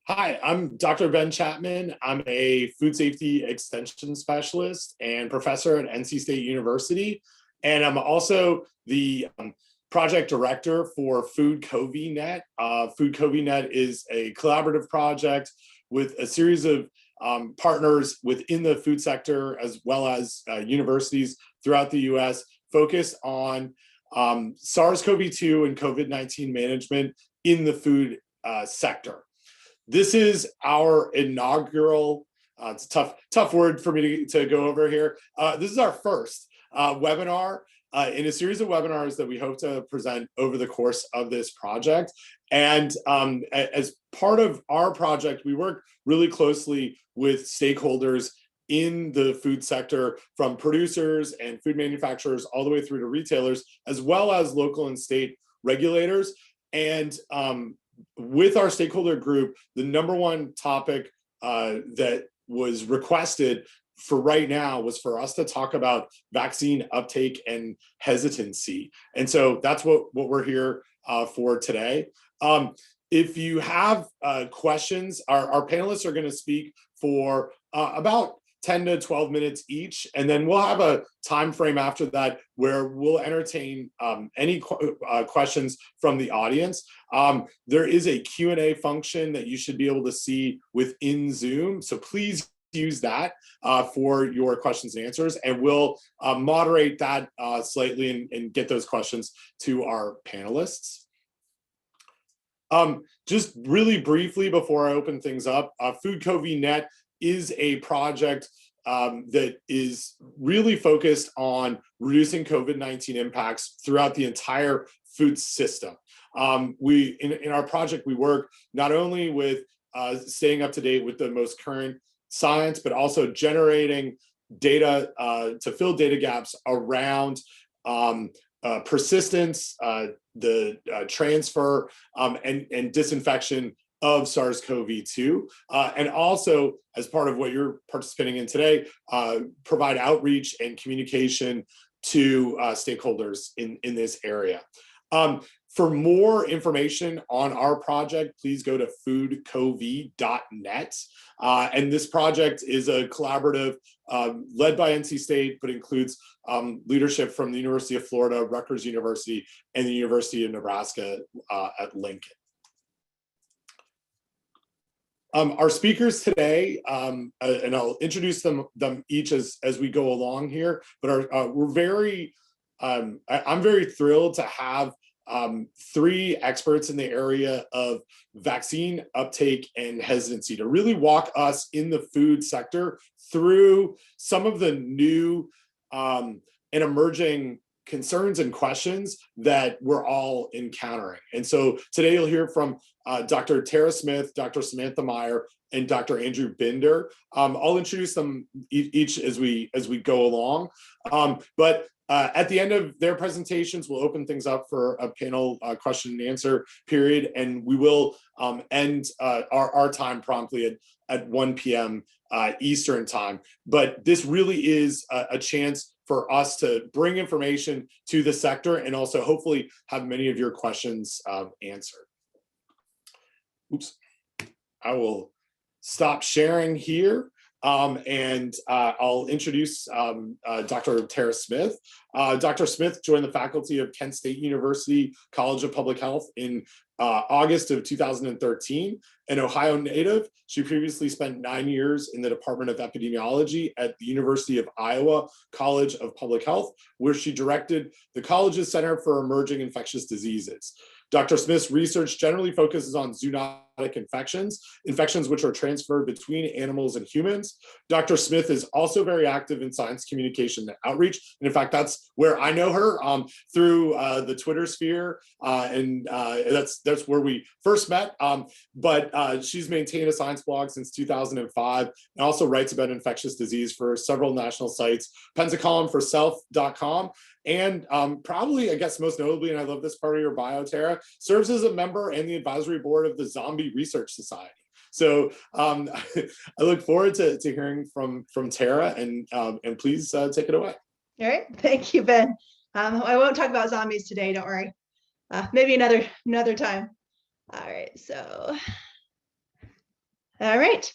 Hi, I'm Dr. Ben Chapman. I'm a food safety extension specialist and professor at NC State University. And I'm also the project director for Food CoVNet. Food CoVNet is a collaborative project with a series of partners within the food sector, as well as universities throughout the US, focused on SARS-CoV-2 and COVID-19 management in the food sector. This is our inaugural, it's a tough word for me to go over here. This is our first webinar in a series of webinars that we hope to present over the course of this project. And as part of our project, we work really closely with stakeholders in the food sector, from producers and food manufacturers all the way through to retailers, as well as local and state regulators. And with our stakeholder group, the number one topic that was requested for right now was for us to talk about vaccine uptake and hesitancy. And so that's what we're here for today. If you have questions, our panelists are going to speak for about 10 to 12 minutes each, and then we'll have a time frame after that where we'll entertain any questions from the audience. There is a Q&A function that you should be able to see within Zoom, so please use that for your questions and answers, and we'll moderate that slightly and get those questions to our panelists. Just really briefly before I open things up, Food CoVNet is a project that is really focused on reducing COVID-19 impacts throughout the entire food system. In our project, we work not only with staying up to date with the most current science, but also generating data to fill data gaps around persistence, the transfer, and disinfection of SARS-CoV-2, and also, as part of what you're participating in today, provide outreach and communication to stakeholders in this area. For more information on our project, please go to foodcov.net. And this project is a collaborative led by NC State, but includes leadership from the University of Florida, Rutgers University, and the University of Nebraska at Lincoln. Our speakers today, and I'll introduce them each as we go along here, but I'm very thrilled to have three experts in the area of vaccine uptake and hesitancy to really walk us in the food sector through some of the new and emerging concerns and questions that we're all encountering. And so today you'll hear from Dr. Tara Smith, Dr. Samantha Meyer, and Dr. Andrew Binder. I'll introduce them each as we go along. But at the end of their presentations, we'll open things up for a panel question and answer period, and we will end our time promptly at 1 p.m. Eastern time. But this really is a chance for us to bring information to the sector and also hopefully have many of your questions answered. Oops, I will stop sharing here. And I'll introduce Dr. Tara Smith. Dr. Smith joined the faculty of Kent State University College of Public Health in August of 2013. An Ohio native, she previously spent 9 years in the Department of Epidemiology at the University of Iowa College of Public Health, where she directed the college's Center for Emerging Infectious Diseases. Dr. Smith's research generally focuses on zoonotic infections which are transferred between animals and humans. Dr. Smith is also very active in science communication and outreach. And in fact, that's where I know her through the Twitter sphere. And that's where we first met. But she's maintained a science blog since 2005 and also writes about infectious disease for several national sites, pens a column for self.com, and probably, I guess most notably, and I love this part of your bio, Tara, serves as a member and the advisory board of the Zombie Research Society. So I look forward to hearing from Tara, and please take it away. All right, thank you, Ben. I won't talk about zombies today, don't worry. Maybe another time. All right, so All right.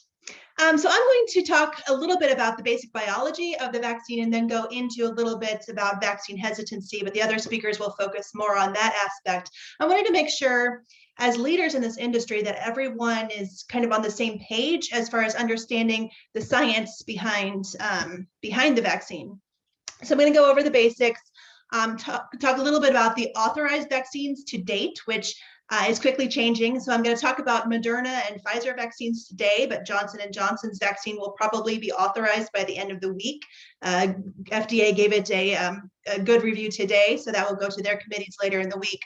So I'm going to talk a little bit about the basic biology of the vaccine and then go into a little bit about vaccine hesitancy, but the other speakers will focus more on that aspect. I wanted to make sure as leaders in this industry that everyone is kind of on the same page as far as understanding the science behind the vaccine. So I'm going to go over the basics, talk a little bit about the authorized vaccines to date, which is quickly changing. So I'm going to talk about Moderna and Pfizer vaccines today, but Johnson & Johnson's vaccine will probably be authorized by the end of the week. FDA gave it a good review today, so that will go to their committees later in the week.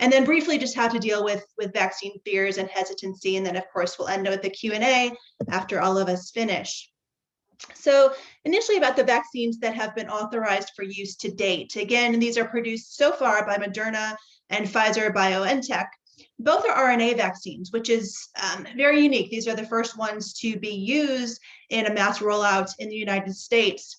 And then briefly just how to deal with vaccine fears and hesitancy. And then of course we'll end with the Q&A after all of us finish. So initially about the vaccines that have been authorized for use to date. Again, these are produced so far by Moderna and Pfizer BioNTech. Both are RNA vaccines, which is very unique. These are the first ones to be used in a mass rollout in the United States.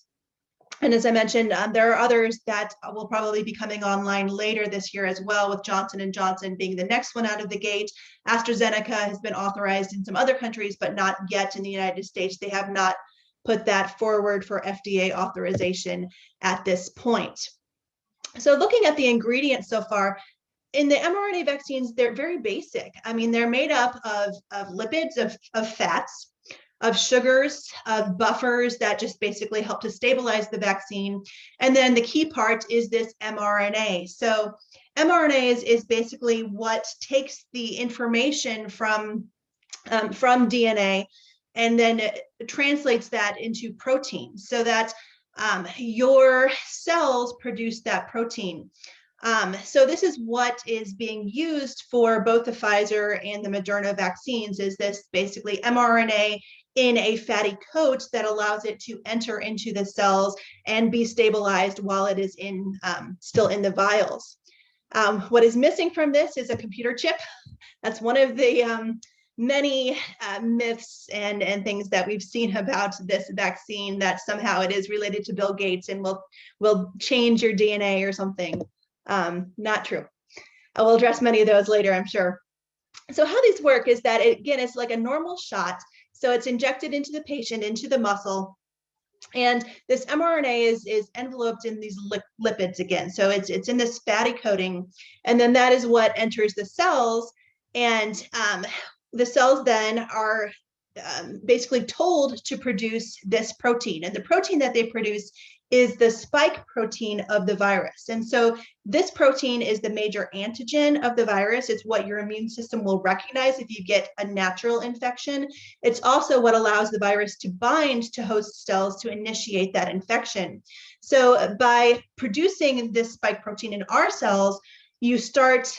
And as I mentioned, there are others that will probably be coming online later this year as well, with Johnson & Johnson being the next one out of the gate. AstraZeneca has been authorized in some other countries, but not yet in the United States. They have not put that forward for FDA authorization at this point. So looking at the ingredients so far, in the mRNA vaccines, they're very basic. I mean, they're made up of lipids, of fats, of sugars, of buffers that just basically help to stabilize the vaccine. And then the key part is this mRNA. So mRNA is basically what takes the information from DNA and then it translates that into protein so that your cells produce that protein. So this is what is being used for both the Pfizer and the Moderna vaccines, is this basically mRNA in a fatty coat that allows it to enter into the cells and be stabilized while it is still in the vials. What is missing from this is a computer chip. That's one of the many myths and things that we've seen about this vaccine, that somehow it is related to Bill Gates and will change your DNA or something. Not true. I will address many of those later, I'm sure. So how these work is that, again, it's like a normal shot. So it's injected into the patient, into the muscle. And this mRNA is enveloped in these lipids again. So it's in this fatty coating. And then that is what enters the cells. And the cells then are basically told to produce this protein. And the protein that they produce is the spike protein of the virus. And so this protein is the major antigen of the virus. It's what your immune system will recognize if you get a natural infection. It's also what allows the virus to bind to host cells to initiate that infection. So by producing this spike protein in our cells, you start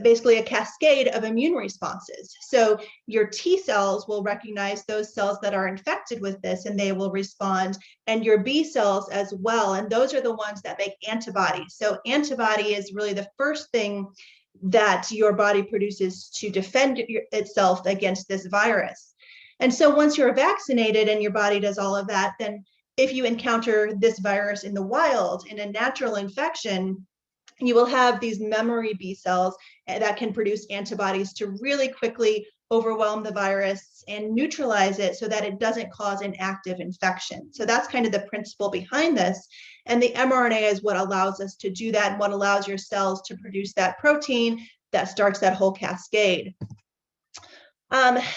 basically a cascade of immune responses. So your T cells will recognize those cells that are infected with this and they will respond, and your B cells as well. And those are the ones that make antibodies. So antibody is really the first thing that your body produces to defend itself against this virus. And so once you're vaccinated and your body does all of that, then if you encounter this virus in the wild, in a natural infection, you will have these memory B cells that can produce antibodies to really quickly overwhelm the virus and neutralize it so that it doesn't cause an active infection. So that's kind of the principle behind this. And the mRNA is what allows us to do that, and what allows your cells to produce that protein that starts that whole cascade.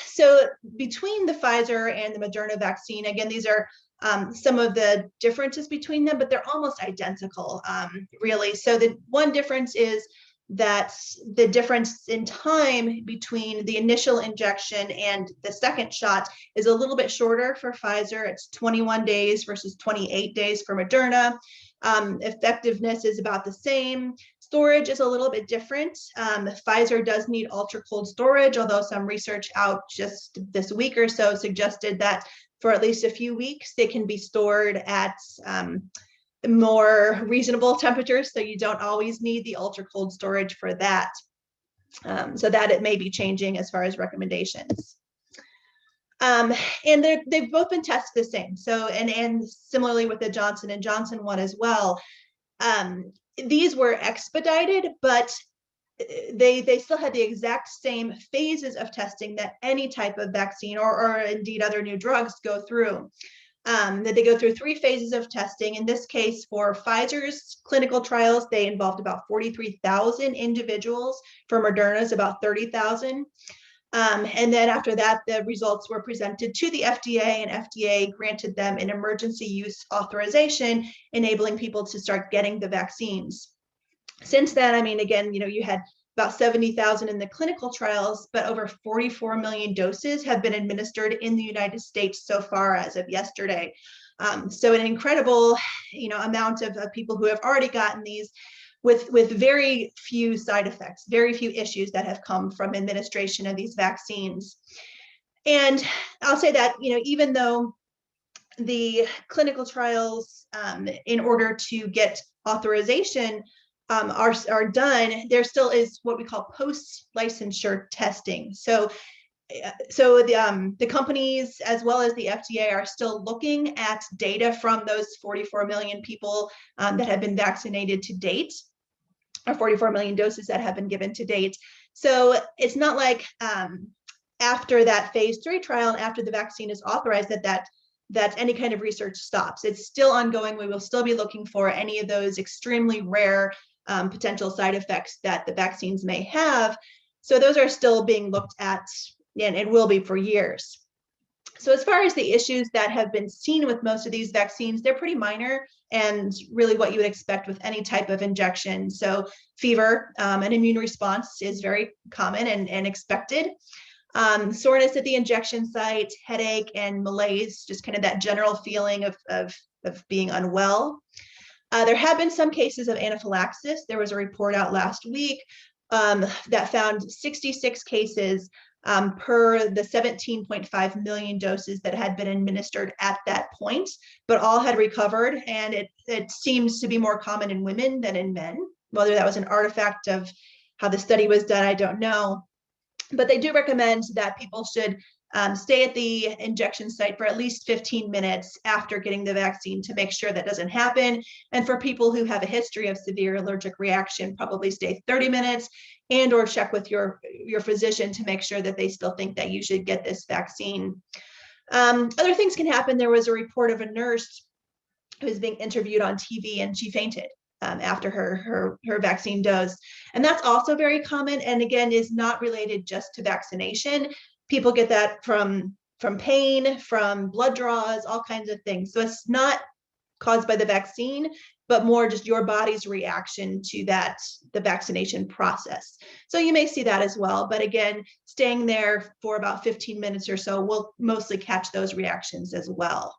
So between the Pfizer and the Moderna vaccine, again, these are some of the differences between them, but they're almost identical, really. So the one difference is that the difference in time between the initial injection and the second shot is a little bit shorter for Pfizer. It's 21 days versus 28 days for Moderna. Effectiveness is about the same. Storage is a little bit different. Pfizer does need ultra cold storage, although some research out just this week or so suggested that for at least a few weeks, they can be stored at more reasonable temperatures. So you don't always need the ultra cold storage for that. So that it may be changing as far as recommendations. And they've both been tested the same. So, and similarly with the Johnson & Johnson one as well. These were expedited, but they still had the exact same phases of testing that any type of vaccine or indeed other new drugs go through. That they go through 3 phases of testing. In this case, for Pfizer's clinical trials, they involved about 43,000 individuals. For Moderna's, about 30,000. And then after that, the results were presented to the FDA, and FDA granted them an emergency use authorization, enabling people to start getting the vaccines. Since then, I mean, again, you had about 70,000 in the clinical trials, but over 44 million doses have been administered in the United States so far as of yesterday. So an incredible, amount of people who have already gotten these with very few side effects, very few issues that have come from administration of these vaccines. And I'll say that, even though the clinical trials, in order to get authorization, are done, there still is what we call post-licensure testing. So the companies as well as the FDA are still looking at data from those 44 million people that have been vaccinated to date, or 44 million doses that have been given to date. So it's not like after that phase 3 trial and after the vaccine is authorized that any kind of research stops. It's still ongoing. We will still be looking for any of those extremely rare potential side effects that the vaccines may have. So those are still being looked at, and it will be for years. So as far as the issues that have been seen with most of these vaccines, they're pretty minor and really what you would expect with any type of injection. So fever, an immune response is very common and expected. Soreness at the injection site, headache, and malaise, just kind of that general feeling of being unwell. There have been some cases of anaphylaxis. There was a report out last week that found 66 cases per the 17.5 million doses that had been administered at that point, but all had recovered, and it seems to be more common in women than in men. Whether that was an artifact of how the study was done, I don't know. But they do recommend that people should stay at the injection site for at least 15 minutes after getting the vaccine to make sure that doesn't happen. And for people who have a history of severe allergic reaction, probably stay 30 minutes and or check with your physician to make sure that they still think that you should get this vaccine. Other things can happen. There was a report of a nurse who was being interviewed on TV and she fainted after her vaccine dose. And that's also very common, and again, is not related just to vaccination. People get that from pain, from blood draws, all kinds of things. So it's not caused by the vaccine, but more just your body's reaction to the vaccination process. So you may see that as well. But again, staying there for about 15 minutes or so will mostly catch those reactions as well.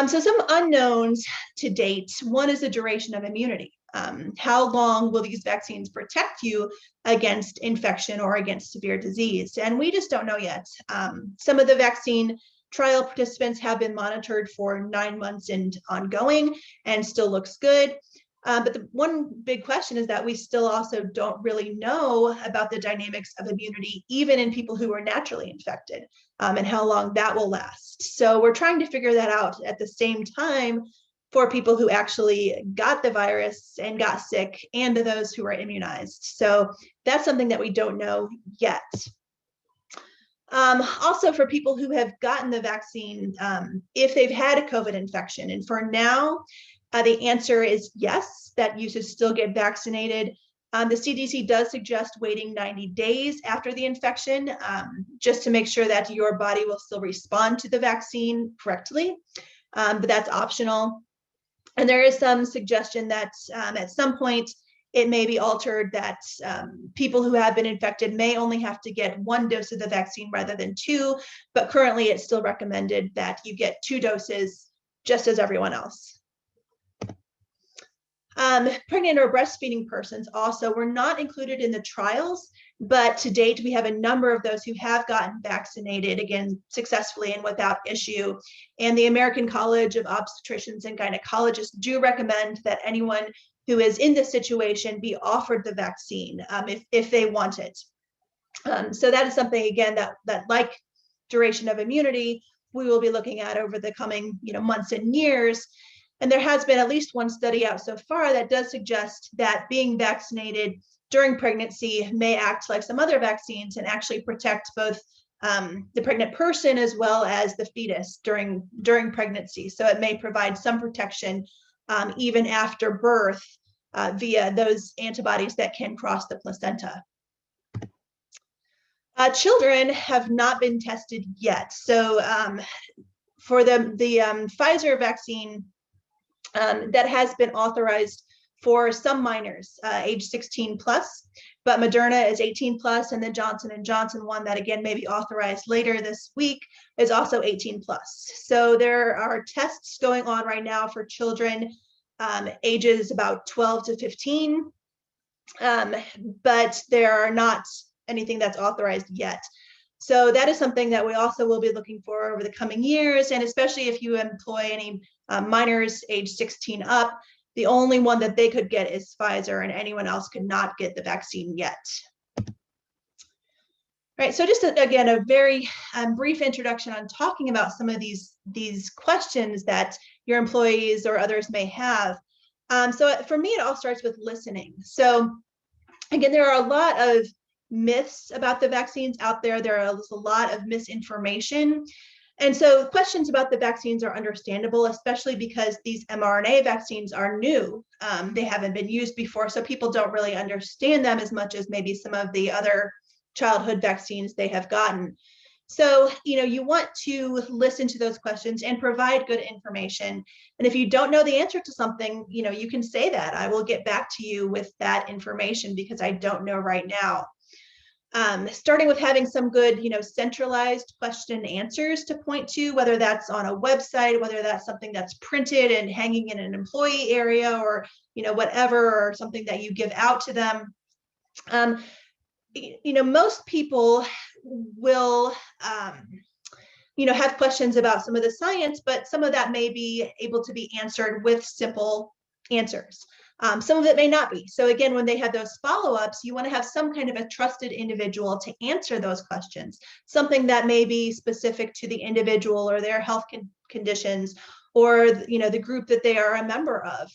So some unknowns to date. One is the duration of immunity. How long will these vaccines protect you against infection or against severe disease? And we just don't know yet. Some of the vaccine trial participants have been monitored for 9 months and ongoing and still looks good. But the one big question is that we still also don't really know about the dynamics of immunity, even in people who are naturally infected, and how long that will last. So we're trying to figure that out at the same time for people who actually got the virus and got sick and to those who are immunized. So that's something that we don't know yet. Also for people who have gotten the vaccine, if they've had a COVID infection, and for now, the answer is yes, that you should still get vaccinated. The CDC does suggest waiting 90 days after the infection, just to make sure that your body will still respond to the vaccine correctly, but that's optional. And there is some suggestion that at some point it may be altered, that people who have been infected may only have to get 1 dose of the vaccine rather than 2, but currently it's still recommended that you get 2 doses just as everyone else. Pregnant or breastfeeding persons also were not included in the trials, but to date, we have a number of those who have gotten vaccinated, again, successfully and without issue. And the American College of Obstetricians and Gynecologists do recommend that anyone who is in this situation be offered the vaccine if they want it. So that is something, again, that like duration of immunity, we will be looking at over the coming months and years. And there has been at least one study out so far that does suggest that being vaccinated during pregnancy may act like some other vaccines and actually protect both the pregnant person as well as the fetus during pregnancy. So it may provide some protection even after birth via those antibodies that can cross the placenta. Children have not been tested yet. So for the Pfizer vaccine, that has been authorized for some minors, age 16 plus, but Moderna is 18 plus, and the Johnson & Johnson one that again may be authorized later this week is also 18 plus. So there are tests going on right now for children ages about 12 to 15, but there are not anything that's authorized yet. So that is something that we also will be looking for over the coming years, and especially if you employ any minors age 16 up, the only one that they could get is Pfizer, and anyone else could not get the vaccine yet. All right, so just again, a very brief introduction on talking about some of these questions that your employees or others may have. So for me, it all starts with listening. So again, there are a lot of myths about the vaccines out there. There is a lot of misinformation. And so questions about the vaccines are understandable, especially because these mRNA vaccines are new. They haven't been used before, so people don't really understand them as much as maybe some of the other childhood vaccines they have gotten. So, you want to listen to those questions and provide good information. And if you don't know the answer to something, you can say that. I will get back to you with that information because I don't know right now. Starting with having some good, centralized question answers to point to, whether that's on a website, whether that's something that's printed and hanging in an employee area, or, whatever, or something that you give out to them. Most people will, have questions about some of the science, but some of that may be able to be answered with simple answers. Some of it may not be. So again, when they have those follow-ups, you want to have some kind of a trusted individual to answer those questions, something that may be specific to the individual or their health conditions, or the group that they are a member of.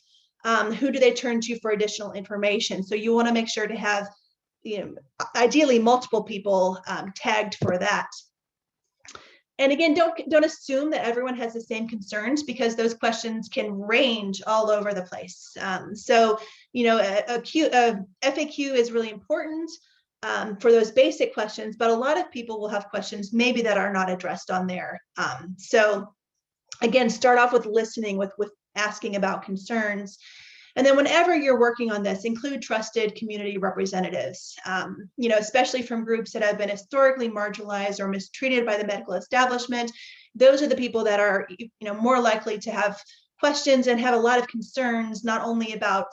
Who do they turn to for additional information? So you want to make sure to have, ideally multiple people tagged for that. And again, don't assume that everyone has the same concerns, because those questions can range all over the place. So, a FAQ is really important for those basic questions, but a lot of people will have questions maybe that are not addressed on there. So again, start off with listening, with asking about concerns. And then whenever you're working on this, include trusted community representatives, especially from groups that have been historically marginalized or mistreated by the medical establishment. Those are the people that are, more likely to have questions and have a lot of concerns, not only about,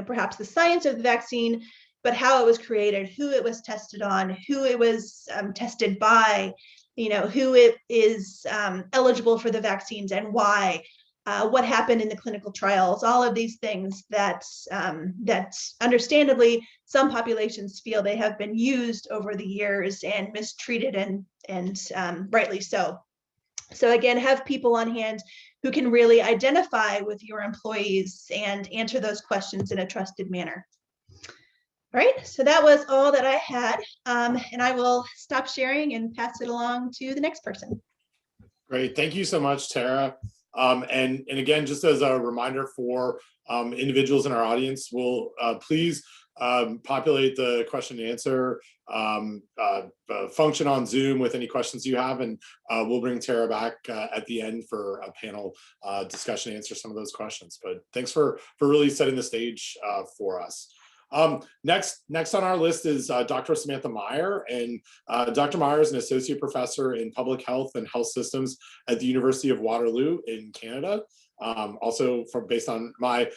perhaps the science of the vaccine, but how it was created, who it was tested on, who it was tested by, who it is eligible for the vaccines and why. What happened in the clinical trials, all of these things that understandably some populations feel they have been used over the years and mistreated, and rightly so. So again, have people on hand who can really identify with your employees and answer those questions in a trusted manner. All right, so that was all that I had, and I will stop sharing and pass it along to the next person. Great, thank you so much, Tara. And again, just as a reminder for individuals in our audience, we'll please populate the question and answer function on Zoom with any questions you have, and we'll bring Tara back at the end for a panel discussion to answer some of those questions. But thanks for really setting the stage for us. Next on our list is Dr. Samantha Meyer, and Dr. Meyer is an associate professor in public health and health systems at the University of Waterloo in Canada. Also, based on my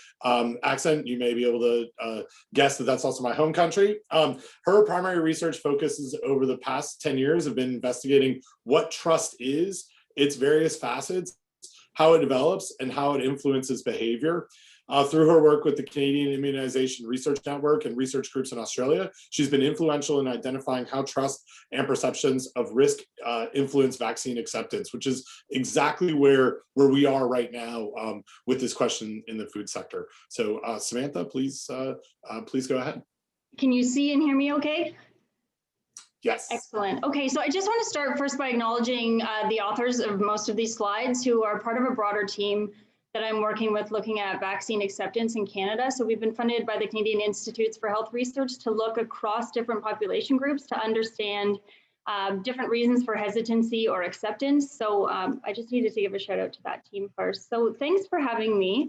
accent, you may be able to guess that that's also my home country. Her primary research focuses over the past 10 years have been investigating what trust is, its various facets, how it develops, and how it influences behavior. Through her work with the Canadian Immunization Research Network and research groups in Australia, she's been influential in identifying how trust and perceptions of risk influence vaccine acceptance, which is exactly where we are right now with this question in the food sector. So Samantha, please go ahead. Can you see and hear me okay? Yes. Excellent. Okay, so I just want to start first by acknowledging the authors of most of these slides, who are part of a broader team that I'm working with looking at vaccine acceptance in Canada. So we've been funded by the Canadian Institutes for Health Research to look across different population groups to understand different reasons for hesitancy or acceptance. So I just needed to give a shout out to that team first. So thanks for having me.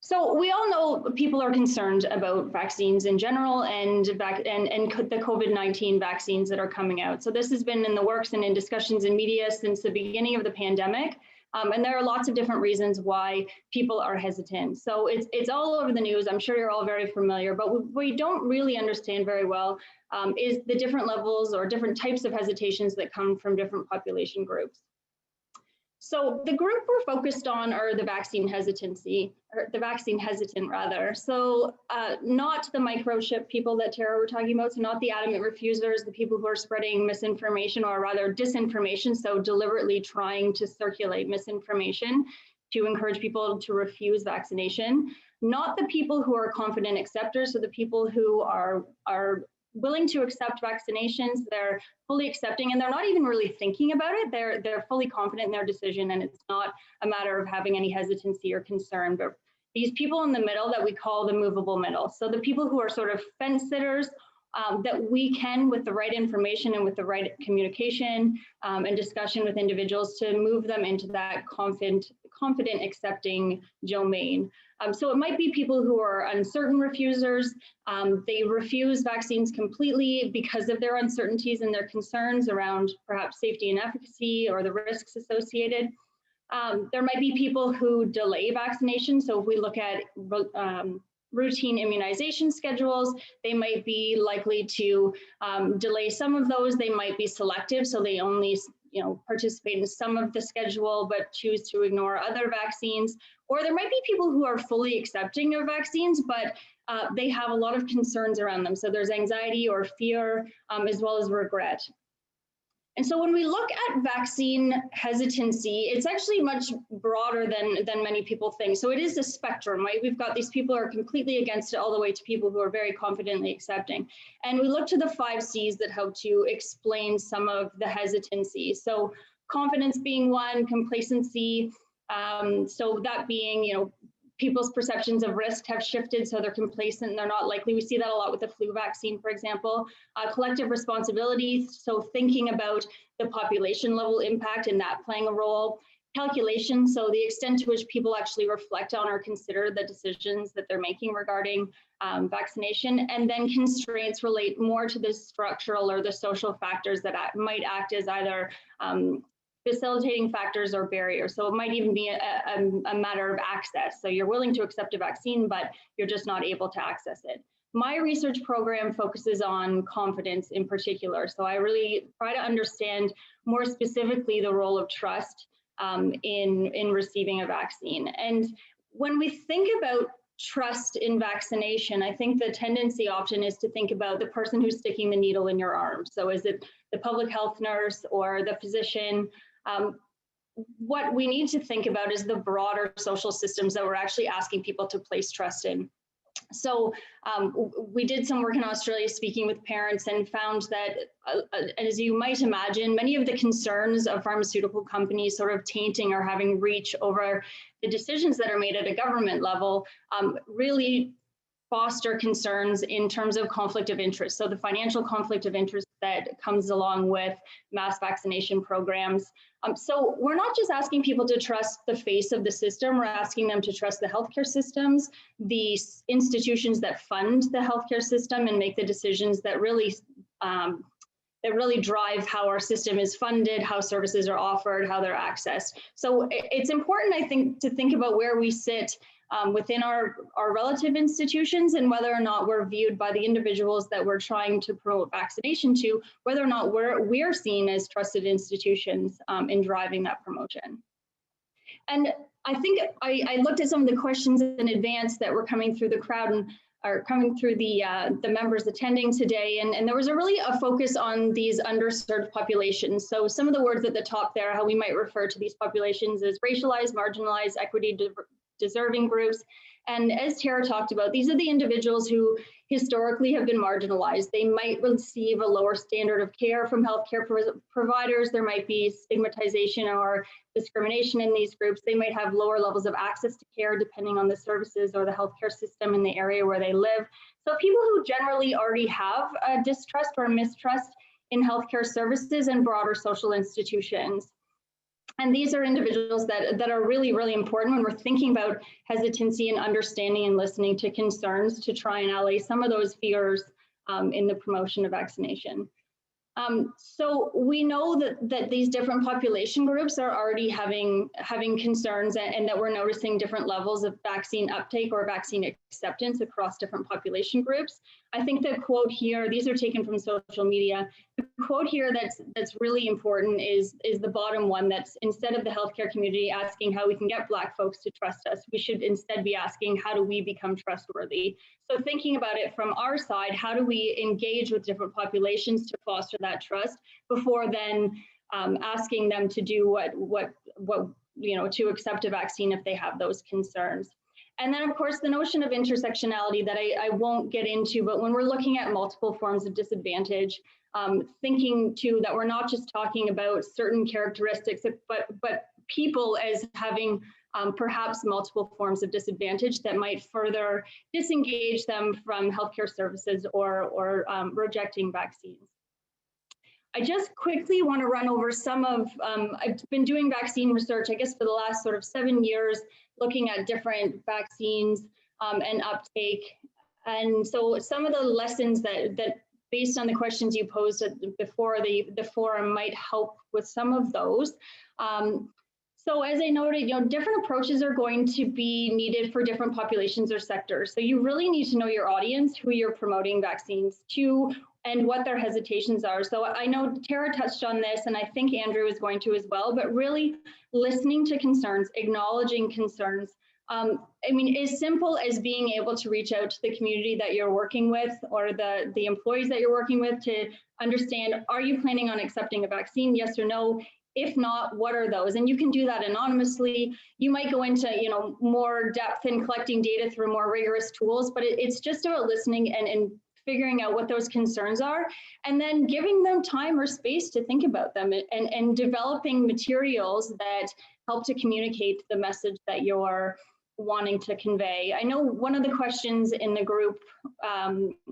So we all know people are concerned about vaccines in general and the COVID-19 vaccines that are coming out. So this has been in the works and in discussions in media since the beginning of the pandemic. And there are lots of different reasons why people are hesitant. So it's all over the news. I'm sure you're all very familiar, but what we don't really understand very well is the different levels or different types of hesitations that come from different population groups. So the group we're focused on are the vaccine hesitancy, or the vaccine hesitant rather. So not the microchip people that Tara were talking about, so not the adamant refusers, the people who are spreading misinformation or rather disinformation, so deliberately trying to circulate misinformation to encourage people to refuse vaccination. Not the people who are confident acceptors, so the people who are willing to accept vaccinations, they're fully accepting, and they're not even really thinking about it. They're fully confident in their decision, and it's not a matter of having any hesitancy or concern. But these people in the middle that we call the movable middle. So the people who are sort of fence sitters that we can, with the right information and with the right communication and discussion with individuals, to move them into that confident accepting domain. So it might be people who are uncertain refusers. They refuse vaccines completely because of their uncertainties and their concerns around perhaps safety and efficacy or the risks associated. There might be people who delay vaccination. So if we look at routine immunization schedules, they might be likely to delay some of those. They might be selective, so they only participate in some of the schedule, but choose to ignore other vaccines. Or there might be people who are fully accepting of vaccines, but they have a lot of concerns around them. So there's anxiety or fear, as well as regret. And so when we look at vaccine hesitancy, it's actually much broader than many people think. So it is a spectrum, right? We've got these people who are completely against it all the way to people who are very confidently accepting. And we look to the 5 C's that help to explain some of the hesitancy. So confidence being one, complacency. So that being, people's perceptions of risk have shifted, so they're complacent and they're not likely. We see that a lot with the flu vaccine, for example. Collective responsibility, so thinking about the population level impact and that playing a role. Calculation, so the extent to which people actually reflect on or consider the decisions that they're making regarding vaccination. And then constraints relate more to the structural or the social factors that might act as either facilitating factors or barriers. So it might even be a matter of access. So you're willing to accept a vaccine, but you're just not able to access it. My research program focuses on confidence in particular. So I really try to understand more specifically the role of trust in receiving a vaccine. And when we think about trust in vaccination, I think the tendency often is to think about the person who's sticking the needle in your arm. So is it the public health nurse or the physician? What we need to think about is the broader social systems that we're actually asking people to place trust in. So we did some work in Australia speaking with parents and found that, as you might imagine, many of the concerns of pharmaceutical companies sort of tainting or having reach over the decisions that are made at a government level really foster concerns in terms of conflict of interest. So the financial conflict of interest that comes along with mass vaccination programs. So we're not just asking people to trust the face of the system, we're asking them to trust the healthcare systems, the institutions that fund the healthcare system and make the decisions that really drive how our system is funded, how services are offered, how they're accessed. So it's important, I think, to think about where we sit within our relative institutions and whether or not we're viewed by the individuals that we're trying to promote vaccination to, whether or not we're seen as trusted institutions in driving that promotion. And I think I looked at some of the questions in advance that were coming through the crowd and are coming through the members attending today. And there was a focus on these underserved populations. So some of the words at the top there, how we might refer to these populations as racialized, marginalized, equity deserving groups. And as Tara talked about, these are the individuals who historically have been marginalized. They might receive a lower standard of care from healthcare providers. There might be stigmatization or discrimination in these groups. They might have lower levels of access to care depending on the services or the healthcare system in the area where they live. So people who generally already have a distrust or mistrust in healthcare services and broader social institutions. And these are individuals that are really, really important when we're thinking about hesitancy and understanding and listening to concerns to try and allay some of those fears in the promotion of vaccination. So we know that these different population groups are already having concerns and that we're noticing different levels of vaccine uptake or vaccine acceptance across different population groups. I think the quote here, these are taken from social media, the quote here that's really important is the bottom one, that's instead of the healthcare community asking how we can get Black folks to trust us, we should instead be asking how do we become trustworthy? So thinking about it from our side, how do we engage with different populations to foster that trust before then asking them to do what to accept a vaccine if they have those concerns. And then, of course, the notion of intersectionality that I won't get into, but when we're looking at multiple forms of disadvantage, thinking too that we're not just talking about certain characteristics, but people as having perhaps multiple forms of disadvantage that might further disengage them from healthcare services or rejecting vaccines. I just quickly want to run over some of, I've been doing vaccine research, I guess, for the last sort of 7 years, looking at different vaccines and uptake. And so some of the lessons that based on the questions you posed before the forum might help with some of those. So as I noted, different approaches are going to be needed for different populations or sectors. So you really need to know your audience, who you're promoting vaccines to, and what their hesitations are. So I know Tara touched on this, and I think Andrew is going to as well, but really listening to concerns, acknowledging concerns. I mean, as simple as being able to reach out to the community that you're working with or the employees that you're working with to understand, are you planning on accepting a vaccine, yes or no? If not, what are those? And you can do that anonymously. You might go into more depth in collecting data through more rigorous tools, but it's just about listening and figuring out what those concerns are, and then giving them time or space to think about them and developing materials that help to communicate the message that you're wanting to convey. I know one of the questions in the group,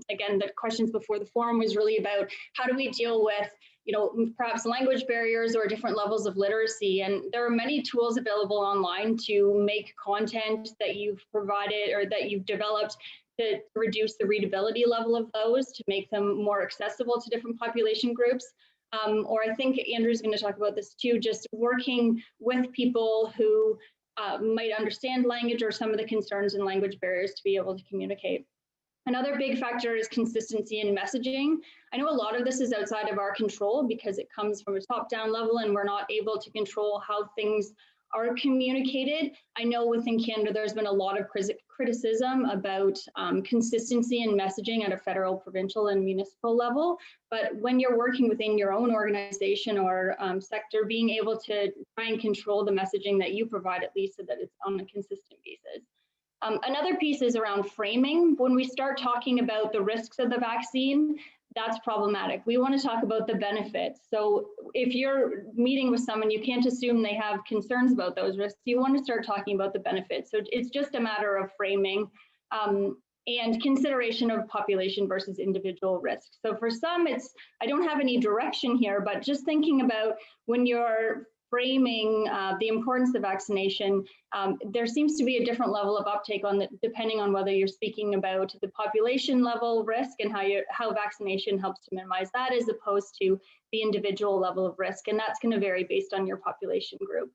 again, the questions before the forum was really about how do we deal with perhaps language barriers or different levels of literacy. And there are many tools available online to make content that you've provided or that you've developed to reduce the readability level of those, to make them more accessible to different population groups. Or I think Andrew's going to talk about this too, just working with people who might understand language or some of the concerns and language barriers to be able to communicate. Another big factor is consistency in messaging. I know a lot of this is outside of our control because it comes from a top-down level and we're not able to control how things are communicated. I know within Canada, there's been a lot of criticism about consistency in messaging at a federal, provincial, and municipal level. But when you're working within your own organization or sector, being able to try and control the messaging that you provide, at least so that it's on a consistent basis. Another piece is around framing. When we start talking about the risks of the vaccine, that's problematic. We want to talk about the benefits. So if you're meeting with someone, you can't assume they have concerns about those risks. You want to start talking about the benefits. So it's just a matter of framing and consideration of population versus individual risks. So for some, I don't have any direction here, but just thinking about when you're framing the importance of vaccination, there seems to be a different level of uptake depending on whether you're speaking about the population level risk and how vaccination helps to minimize that as opposed to the individual level of risk. And that's going to vary based on your population group.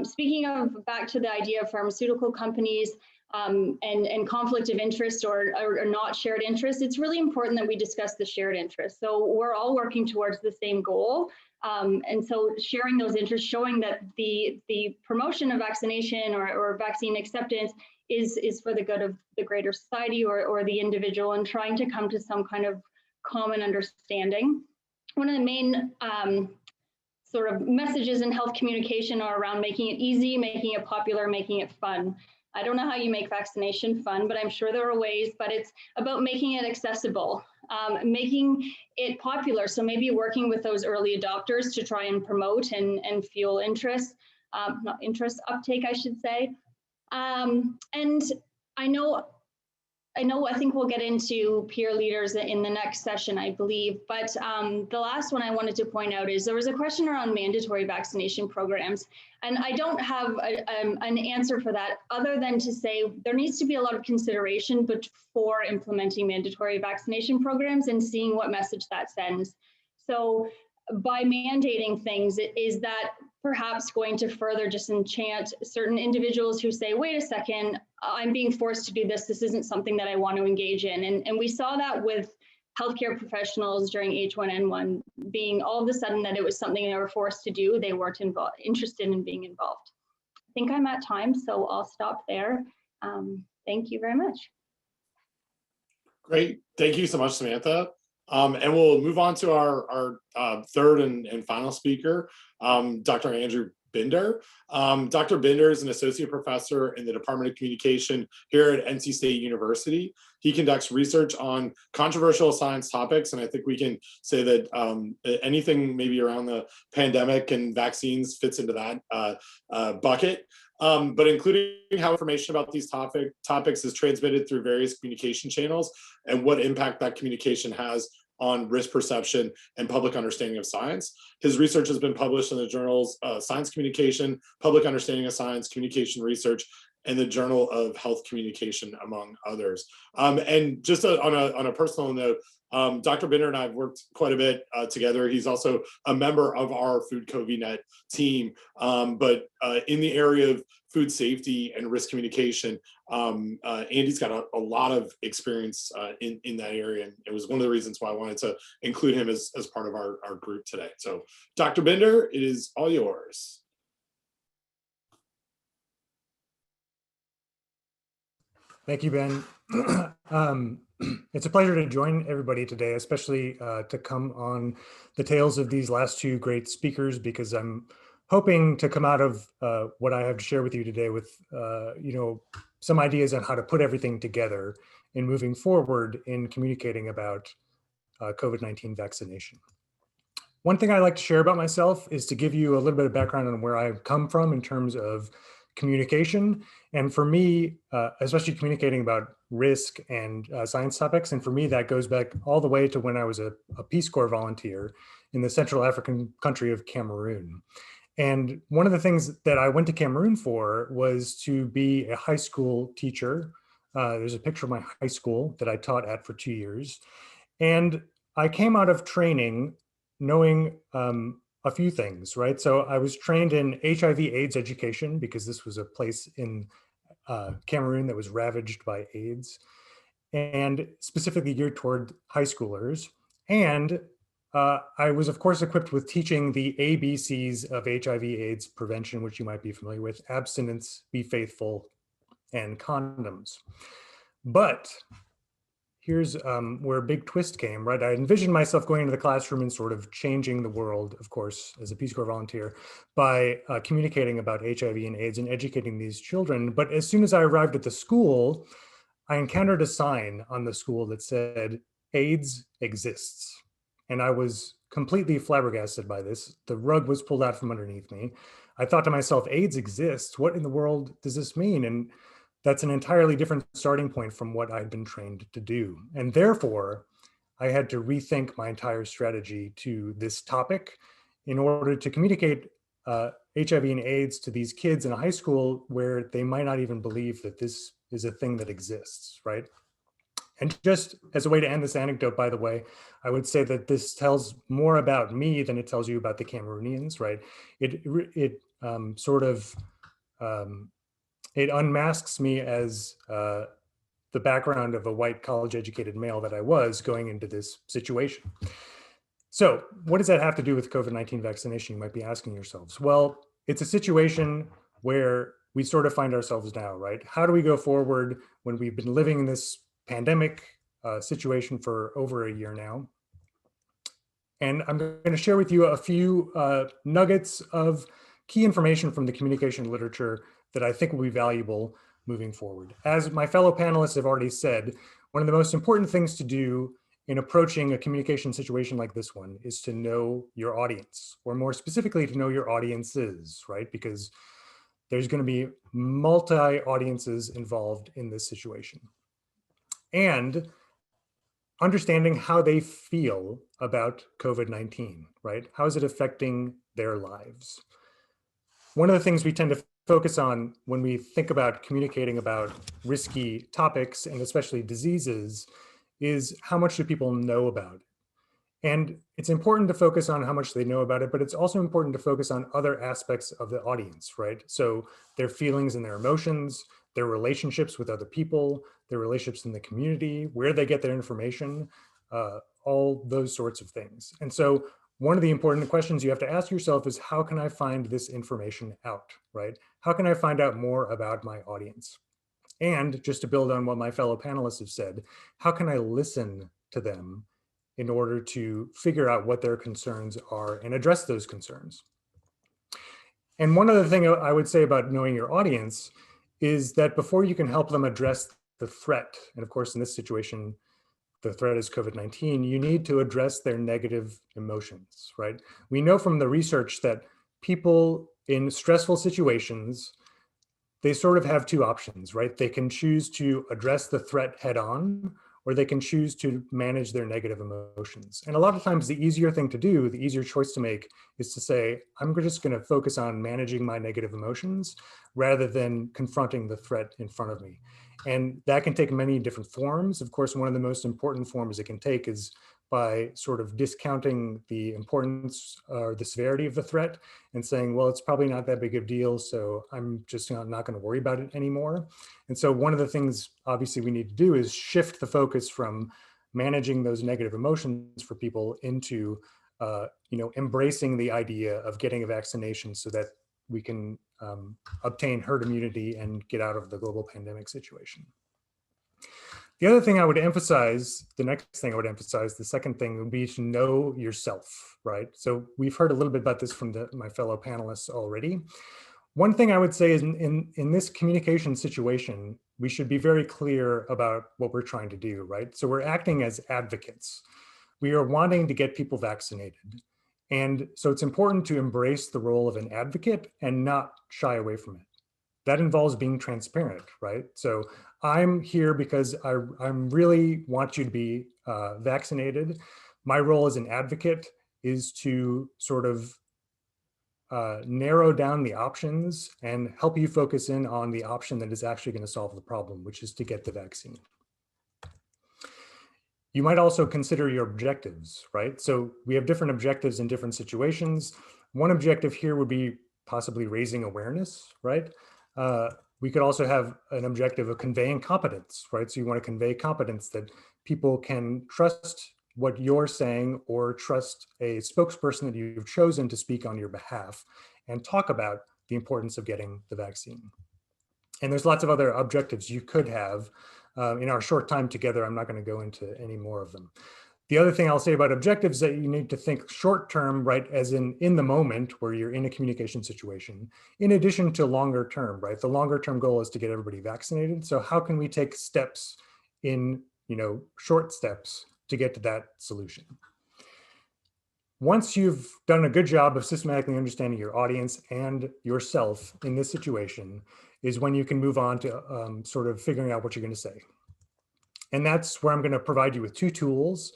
Speaking of back to the idea of pharmaceutical companies, and conflict of interest or not shared interest, it's really important that we discuss the shared interest. So we're all working towards the same goal. And so sharing those interests, showing that the promotion of vaccination or vaccine acceptance is for the good of the greater society or the individual, and trying to come to some kind of common understanding. One of the main sort of messages in health communication are around making it easy, making it popular, making it fun. I don't know how you make vaccination fun, but I'm sure there are ways, but it's about making it accessible, making it popular. So maybe working with those early adopters to try and promote and fuel interest, not interest, uptake, I should say. And I think we'll get into peer leaders in the next session, I believe. But the last one I wanted to point out is there was a question around mandatory vaccination programs. And I don't have an answer for that other than to say there needs to be a lot of consideration before implementing mandatory vaccination programs and seeing what message that sends. So by mandating things, is that perhaps going to further disenchant certain individuals who say, wait a second, I'm being forced to do this. This isn't something that I want to engage in. And we saw that with healthcare professionals during H1N1 being all of a sudden that it was something they were forced to do. They weren't interested in being involved. I think I'm at time, so I'll stop there. Thank you very much. Great. Thank you so much, Samantha. And we'll move on to our third and final speaker, Dr. Andrew Binder. Dr. Binder is an associate professor in the Department of Communication here at NC State University. He conducts research on controversial science topics, and I think we can say that anything maybe around the pandemic and vaccines fits into that bucket. But including how information about these topics is transmitted through various communication channels and what impact that communication has on risk perception and public understanding of science. His research has been published in the journals Science Communication, Public Understanding of Science, Communication Research, and the Journal of Health Communication, among others. And just on a personal note, Dr. Binder and I have worked quite a bit together. He's also a member of our Food CoVNet team, but in the area of food safety and risk communication, Andy's got a lot of experience in that area, and it was one of the reasons why I wanted to include him as part of our group today. So Dr. Binder, it is all yours. Thank you, Ben. It's a pleasure to join everybody today, especially to come on the tails of these last two great speakers, because I'm hoping to come out of what I have to share with you today with some ideas on how to put everything together in moving forward in communicating about COVID-19 vaccination. One thing I like to share about myself is to give you a little bit of background on where I've come from in terms of communication. And for me, especially communicating about risk and science topics, and for me, that goes back all the way to when I was a Peace Corps volunteer in the Central African country of Cameroon. And one of the things that I went to Cameroon for was to be a high school teacher. There's a picture of my high school that I taught at for 2 years. And I came out of training knowing a few things, right? So I was trained in HIV/AIDS education because this was a place in Cameroon that was ravaged by AIDS, and specifically geared toward high schoolers. And I was, of course, equipped with teaching the ABCs of HIV/AIDS prevention, which you might be familiar with: abstinence, be faithful, and condoms. But here's where a big twist came, right? I envisioned myself going into the classroom and sort of changing the world, of course, as a Peace Corps volunteer, by communicating about HIV and AIDS and educating these children. But as soon as I arrived at the school, I encountered a sign on the school that said, "AIDS exists." And I was completely flabbergasted by this. The rug was pulled out from underneath me. I thought to myself, AIDS exists? What in the world does this mean? And that's an entirely different starting point from what I'd been trained to do. And therefore, I had to rethink my entire strategy to this topic in order to communicate HIV and AIDS to these kids in a high school where they might not even believe that this is a thing that exists, right? And just as a way to end this anecdote, by the way, I would say that this tells more about me than it tells you about the Cameroonians, right? It sort of It unmasks me as the background of a white college-educated male that I was going into this situation. So what does that have to do with COVID-19 vaccination, you might be asking yourselves? Well, it's a situation where we sort of find ourselves now, right? How do we go forward when we've been living in this pandemic situation for over a year now? And I'm going to share with you a few nuggets of key information from the communication literature that I think will be valuable moving forward. As my fellow panelists have already said, one of the most important things to do in approaching a communication situation like this one is to know your audience, or more specifically, to know your audiences, right? Because there's going to be multi-audiences involved in this situation. And understanding how they feel about COVID-19, right? How is it affecting their lives? One of the things we tend to focus on when we think about communicating about risky topics, and especially diseases, is how much do people know about it? And it's important to focus on how much they know about it, but it's also important to focus on other aspects of the audience, right? So their feelings and their emotions, their relationships with other people, their relationships in the community, where they get their information, all those sorts of things. And so one of the important questions you have to ask yourself is, how can I find this information out, right? How can I find out more about my audience? And just to build on what my fellow panelists have said, how can I listen to them in order to figure out what their concerns are and address those concerns? And one other thing I would say about knowing your audience is that before you can help them address the threat, and of course in this situation, the threat is COVID-19, you need to address their negative emotions, right? We know from the research that people in stressful situations, they sort of have two options, right? They can choose to address the threat head on, or they can choose to manage their negative emotions. And a lot of times the easier thing to do, the easier choice to make, is to say, I'm just going to focus on managing my negative emotions rather than confronting the threat in front of me. And that can take many different forms. Of course, one of the most important forms it can take is by sort of discounting the importance or the severity of the threat and saying, well, it's probably not that big of a deal, so I'm just not going to worry about it anymore. And so one of the things obviously we need to do is shift the focus from managing those negative emotions for people into embracing the idea of getting a vaccination so that we can obtain herd immunity and get out of the global pandemic situation. The other thing I would emphasize, the next thing I would emphasize, the second thing would be to know yourself, right? So we've heard a little bit about this from my fellow panelists already. One thing I would say is in this communication situation, we should be very clear about what we're trying to do, right? So we're acting as advocates. We are wanting to get people vaccinated. And so it's important to embrace the role of an advocate and not shy away from it. That involves being transparent, right? So I'm here because I really want you to be vaccinated. My role as an advocate is to sort of narrow down the options and help you focus in on the option that is actually going to solve the problem, which is to get the vaccine. You might also consider your objectives, right? So we have different objectives in different situations. One objective here would be possibly raising awareness, right? We could also have an objective of conveying competence, right? So you want to convey competence, that people can trust what you're saying or trust a spokesperson that you've chosen to speak on your behalf and talk about the importance of getting the vaccine. And there's lots of other objectives you could have. In our short time together, I'm not going to go into any more of them. The other thing I'll say about objectives is that you need to think short term, right, as in the moment where you're in a communication situation, in addition to longer term, right? The longer term goal is to get everybody vaccinated. So how can we take steps in, short steps to get to that solution? Once you've done a good job of systematically understanding your audience and yourself in this situation, is when you can move on to sort of figuring out what you're going to say. And that's where I'm going to provide you with two tools.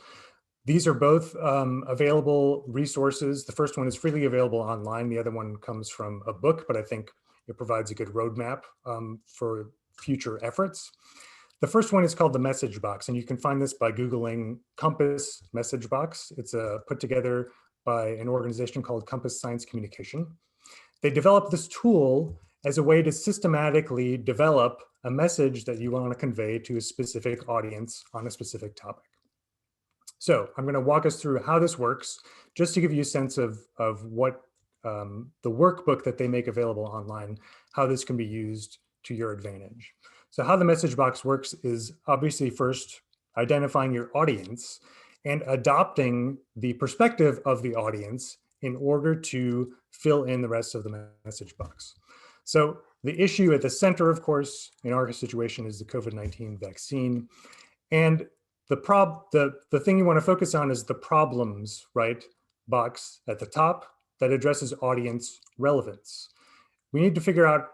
These are both available resources. The first one is freely available online. The other one comes from a book, but I think it provides a good roadmap for future efforts. The first one is called the Message Box, and you can find this by Googling Compass Message Box. It's put together by an organization called Compass Science Communication. They developed this tool as a way to systematically develop a message that you want to convey to a specific audience on a specific topic. So I'm going to walk us through how this works, just to give you a sense of what the workbook that they make available online, how this can be used to your advantage. So how the message box works is obviously first identifying your audience and adopting the perspective of the audience in order to fill in the rest of the message box. So the issue at the center, of course, in our situation is the COVID-19 vaccine. And the thing you want to focus on is the problems, right, box at the top that addresses audience relevance. We need to figure out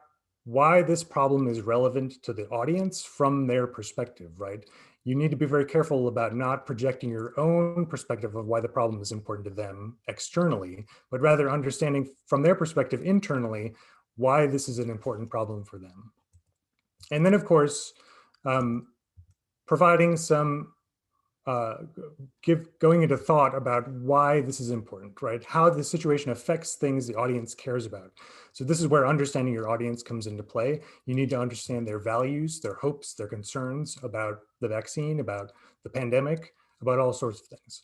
why this problem is relevant to the audience from their perspective, right? You need to be very careful about not projecting your own perspective of why the problem is important to them externally, but rather understanding from their perspective internally why this is an important problem for them. And then, of course, providing some going into thought about why this is important, right? How the situation affects things the audience cares about. So this is where understanding your audience comes into play. You need to understand their values, their hopes, their concerns about the vaccine, about the pandemic, about all sorts of things.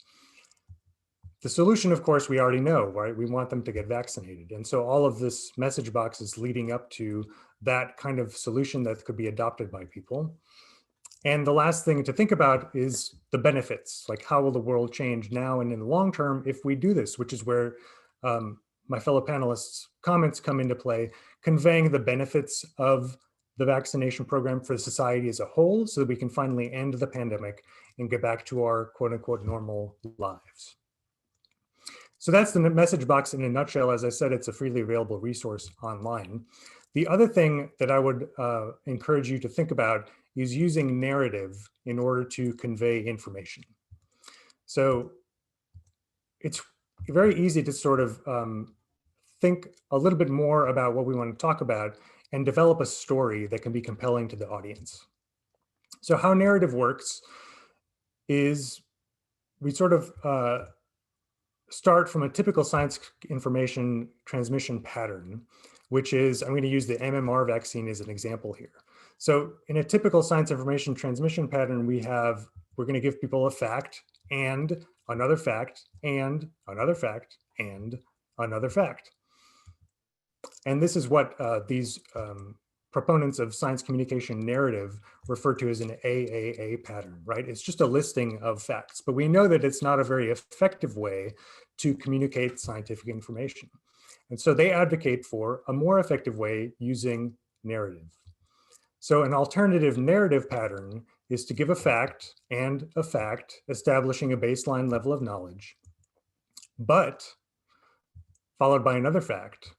The solution, of course, we already know, right? We want them to get vaccinated. And so all of this message box is leading up to that kind of solution that could be adopted by people. And the last thing to think about is the benefits, like how will the world change now and in the long term if we do this, which is where my fellow panelists' comments come into play, conveying the benefits of the vaccination program for society as a whole so that we can finally end the pandemic and get back to our quote unquote normal lives. So that's the message box in a nutshell. As I said, it's a freely available resource online. The other thing that I would encourage you to think about is using narrative in order to convey information. So it's very easy to sort of think a little bit more about what we want to talk about and develop a story that can be compelling to the audience. So how narrative works is we sort of start from a typical science information transmission pattern, which is, I'm going to use the MMR vaccine as an example here. So in a typical science information transmission pattern, we're going to give people a fact and another fact and another fact and another fact. And this is what these proponents of science communication narrative refer to as an AAA pattern, right? It's just a listing of facts, but we know that it's not a very effective way to communicate scientific information. And so they advocate for a more effective way using narrative. So an alternative narrative pattern is to give a fact and a fact, establishing a baseline level of knowledge, but followed by another fact.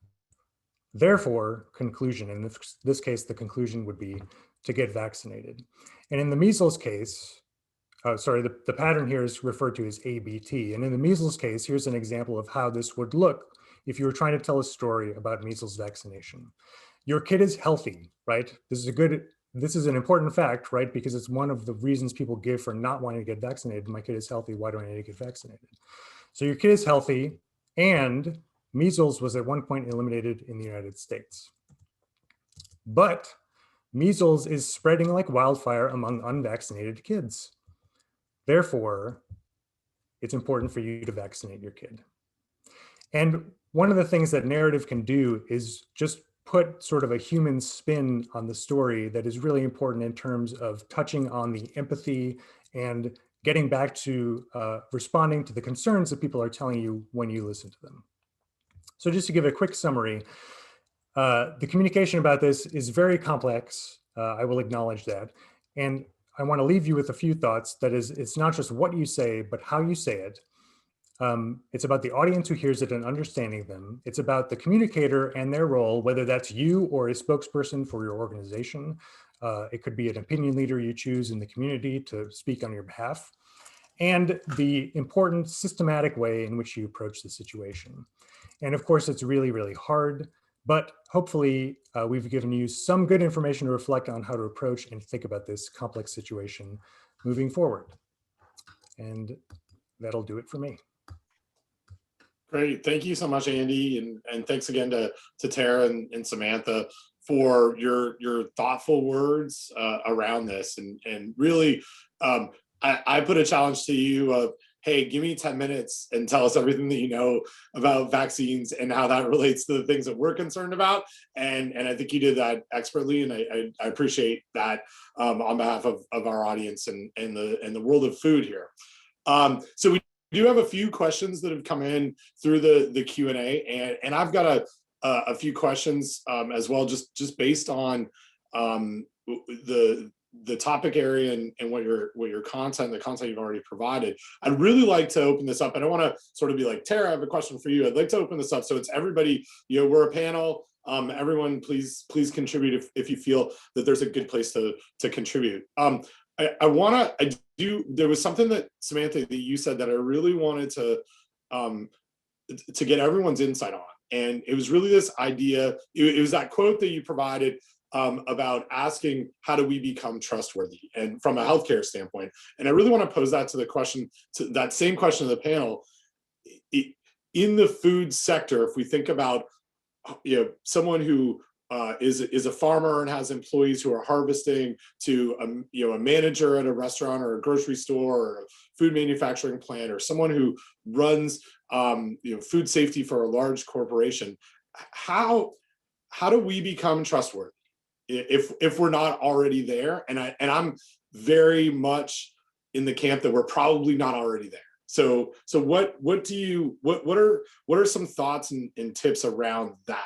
Therefore, conclusion. In this case, the conclusion would be to get vaccinated. And in the measles case, the pattern here is referred to as ABT. And in the measles case, here's an example of how this would look if you were trying to tell a story about measles vaccination. Your kid is healthy, right? This is an important fact, right? Because it's one of the reasons people give for not wanting to get vaccinated. My kid is healthy, why do I need to get vaccinated? So your kid is healthy, and measles was at one point eliminated in the United States. But measles is spreading like wildfire among unvaccinated kids. Therefore, it's important for you to vaccinate your kid. And one of the things that narrative can do is just put sort of a human spin on the story that is really important in terms of touching on the empathy and getting back to responding to the concerns that people are telling you when you listen to them. So just to give a quick summary, the communication about this is very complex. I will acknowledge that. And I want to leave you with a few thoughts. That is, it's not just what you say, but how you say it. It's about the audience who hears it and understanding them. It's about the communicator and their role, whether that's you or a spokesperson for your organization. It could be an opinion leader you choose in the community to speak on your behalf. And the important systematic way in which you approach the situation. And of course, it's really, really hard, but hopefully we've given you some good information to reflect on how to approach and think about this complex situation moving forward. And that'll do it for me. Great. Thank you so much, Andy. And thanks again to Tara and Samantha for your thoughtful words around this, and really, I put a challenge to you of, hey, give me 10 minutes and tell us everything that you know about vaccines and how that relates to the things that we're concerned about. And I think you did that expertly, and I appreciate that on behalf of our audience and the world of food here. So we do have a few questions that have come in through the Q&A, and I've got a few questions as well, just based on the topic area and what your content, the content you've already provided. I'd really like to open this up. I don't want to sort of be like, Tara, I have a question for you. I'd like to open this up so it's everybody. We're a panel. Everyone, please contribute if you feel that there's a good place to contribute. There was something that, Samantha, that you said that I really wanted to get everyone's insight on. And it was really this idea, it was that quote that you provided about asking, how do we become trustworthy, and from a healthcare standpoint. And I really want to pose that to that same question to the panel. In the food sector, if we think about someone who is a farmer and has employees who are harvesting, to a manager at a restaurant or a grocery store or a food manufacturing plant, or someone who runs food safety for a large corporation, how do we become trustworthy if we're not already there? And I'm very much in the camp that we're probably not already there. So what are some thoughts and tips around that?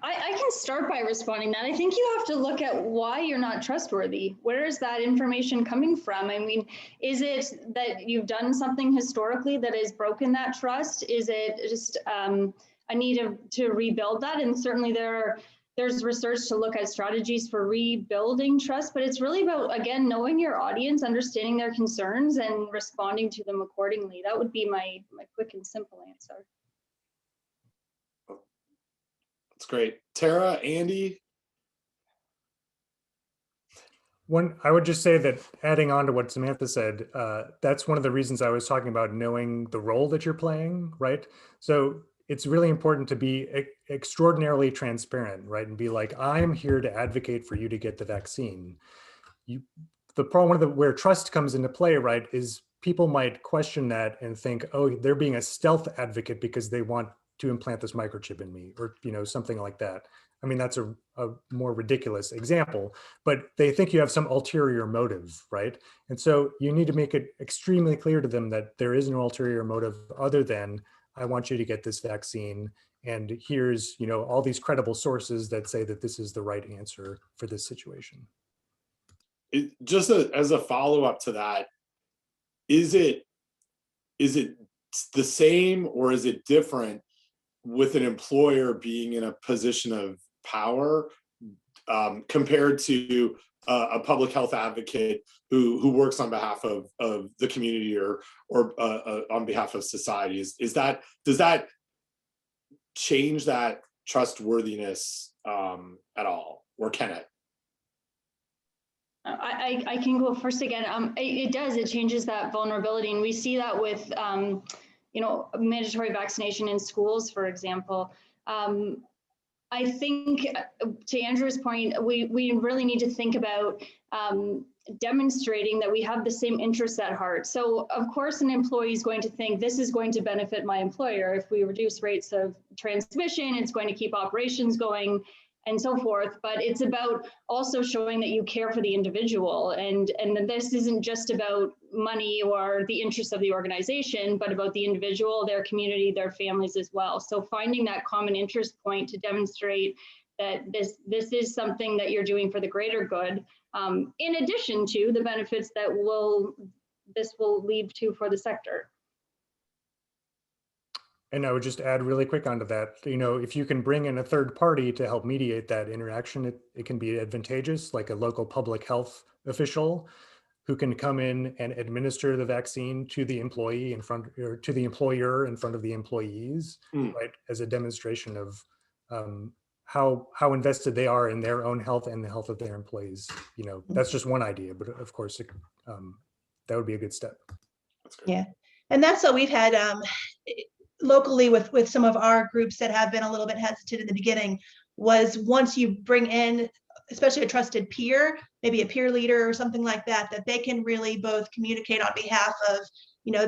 I can start by responding that. I think you have to look at why you're not trustworthy. Where is that information coming from? I mean, is it that you've done something historically that has broken that trust? Is it just a need to rebuild that? And certainly there's research to look at strategies for rebuilding trust, but it's really about, again, knowing your audience, understanding their concerns, and responding to them accordingly. That would be my quick and simple answer. That's great. Tara, Andy? I would just say that, adding on to what Samantha said, that's one of the reasons I was talking about knowing the role that you're playing, right? So it's really important to be extraordinarily transparent, right? And be like, I'm here to advocate for you to get the vaccine. The problem where trust comes into play, right, is people might question that and think, oh, they're being a stealth advocate because they want to implant this microchip in me, or something like that. I mean, that's a more ridiculous example, but they think you have some ulterior motive, right? And so you need to make it extremely clear to them that there is no ulterior motive other than, I want you to get this vaccine, and here's all these credible sources that say that this is the right answer for this situation. Just as a follow-up to that, is it the same or is it different with an employer being in a position of power compared to a public health advocate who works on behalf of the community or on behalf of society? Does that change that trustworthiness at all, or can it? I can go first again. It does. It changes that vulnerability, and we see that with mandatory vaccination in schools, for example. I think, to Andrew's point, we really need to think about demonstrating that we have the same interests at heart. So of course, an employee is going to think, this is going to benefit my employer. If we reduce rates of transmission, it's going to keep operations going, and so forth. But it's about also showing that you care for the individual, and that this isn't just about money or the interests of the organization, but about the individual, their community, their families as well. So finding that common interest point to demonstrate that this is something that you're doing for the greater good, in addition to the benefits that this will lead to for the sector. And I would just add really quick onto that, if you can bring in a third party to help mediate that interaction, it can be advantageous, like a local public health official who can come in and administer the vaccine to the employee or to the employer in front of the employees, right? As a demonstration of how invested they are in their own health and the health of their employees. That's just one idea, but of course, that would be a good step. Yeah, and that's what we've had locally with some of our groups that have been a little bit hesitant in the beginning. was once you bring in, especially a trusted peer, maybe a peer leader or something like that, that they can really both communicate on behalf of,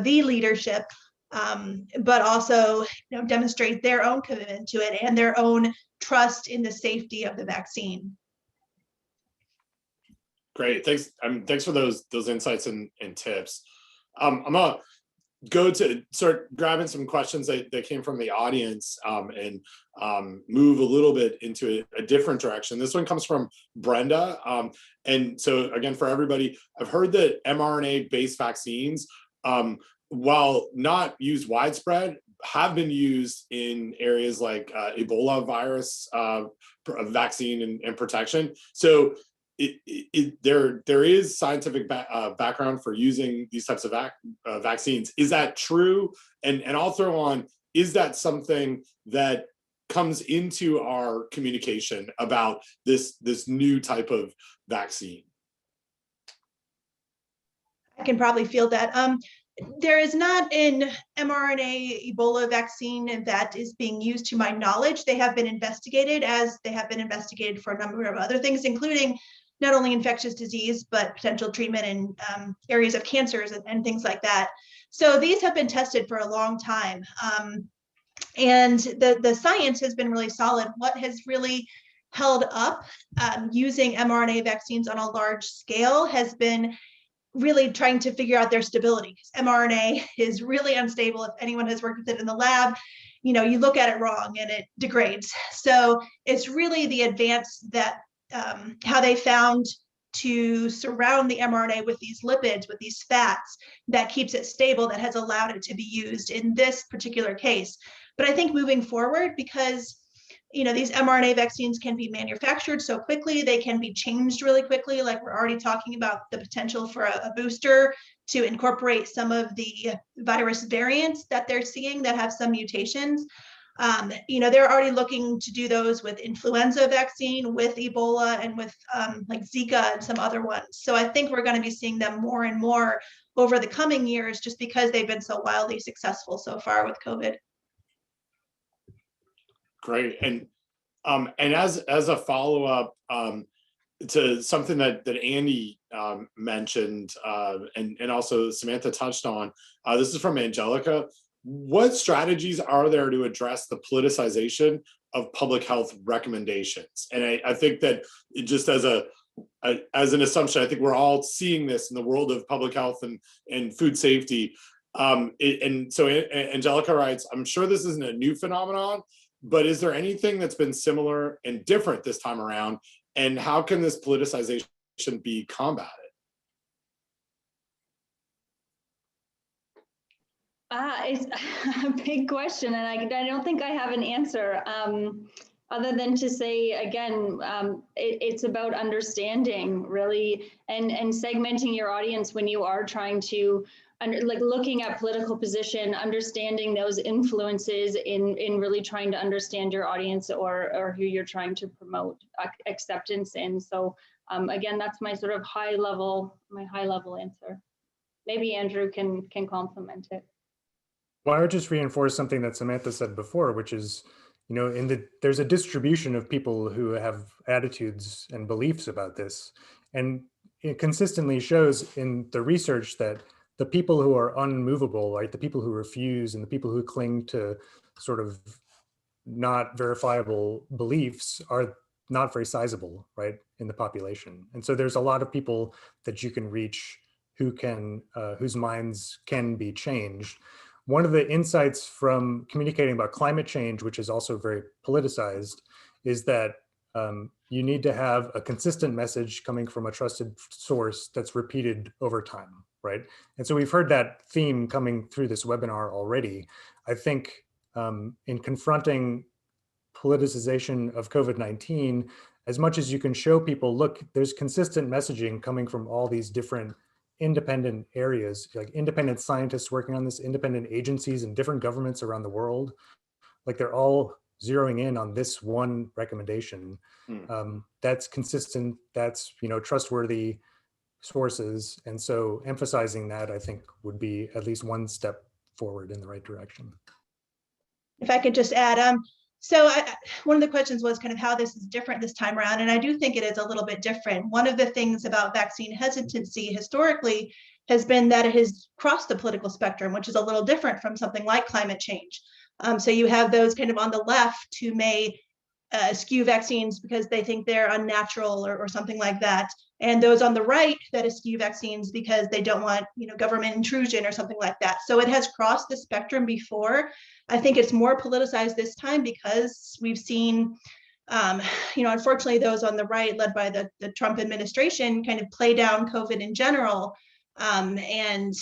the leadership, but also, demonstrate their own commitment to it and their own trust in the safety of the vaccine. Great, thanks. Thanks for those insights and tips. I'm gonna go to start grabbing some questions that came from the audience, and move a little bit into a different direction. This one comes from Brenda. And so again, for everybody, I've heard that mRNA-based vaccines, while not used widespread, have been used in areas like Ebola virus vaccine and protection. So there is scientific background for using these types of vaccines. Is that true? And I'll throw on, is that something that comes into our communication about this new type of vaccine? I can probably field that. There is not an mRNA Ebola vaccine that is being used to my knowledge. They have been investigated, as they have been investigated for a number of other things, including not only infectious disease, but potential treatment in areas of cancers and things like that. So these have been tested for a long time. And the science has been really solid. What has really held up using mRNA vaccines on a large scale has been really trying to figure out their stability. mRNA is really unstable. If anyone has worked with it in the lab, you look at it wrong and it degrades. So it's really the advance that how they found to surround the mRNA with these lipids, with these fats, that keeps it stable, that has allowed it to be used in this particular case. But I think moving forward, because these mRNA vaccines can be manufactured so quickly, they can be changed really quickly. Like we're already talking about the potential for a booster to incorporate some of the virus variants that they're seeing that have some mutations. They're already looking to do those with influenza vaccine, with Ebola, and with like Zika and some other ones. So I think we're going to be seeing them more and more over the coming years, just because they've been so wildly successful so far with COVID. Great. And as a follow-up to something that Andy mentioned, and also Samantha touched on, this is from Angelica. What strategies are there to address the politicization of public health recommendations? And I think that just as an assumption, I think we're all seeing this in the world of public health and food safety. And so Angelica writes, I'm sure this isn't a new phenomenon, but is there anything that's been similar and different this time around? And how can this politicization be combated? It's a big question, and I don't think I have an answer, other than to say, again, it's about understanding, really, and segmenting your audience when you are trying to, like looking at political position, understanding those influences in really trying to understand your audience or who you're trying to promote acceptance in. So again, that's my sort of high level answer. Maybe Andrew can complement it. Well, I would just reinforce something that Samantha said before, which is, there's a distribution of people who have attitudes and beliefs about this. And it consistently shows in the research that the people who are unmovable, right, the people who refuse and the people who cling to sort of not verifiable beliefs are not very sizable, right, in the population. And so there's a lot of people that you can reach who can, whose minds can be changed. One of the insights from communicating about climate change, which is also very politicized, is that you need to have a consistent message coming from a trusted source that's repeated over time, right? And so we've heard that theme coming through this webinar already. I think in confronting politicization of COVID-19, as much as you can show people, look, there's consistent messaging coming from all these different independent areas, like independent scientists working on this, independent agencies and different governments around the world, like they're all zeroing in on this one recommendation. That's consistent, that's trustworthy sources. And so emphasizing that, I think, would be at least one step forward in the right direction. If I could just add, So one of the questions was kind of how this is different this time around, and I do think it is a little bit different. One of the things about vaccine hesitancy historically has been that it has crossed the political spectrum, which is a little different from something like climate change. So you have those kind of on the left who may eschew vaccines because they think they're unnatural or something like that, and those on the right that eschew vaccines because they don't want, government intrusion or something like that. So it has crossed the spectrum before. I think it's more politicized this time because we've seen, unfortunately, those on the right, led by the Trump administration, kind of play down COVID in general, and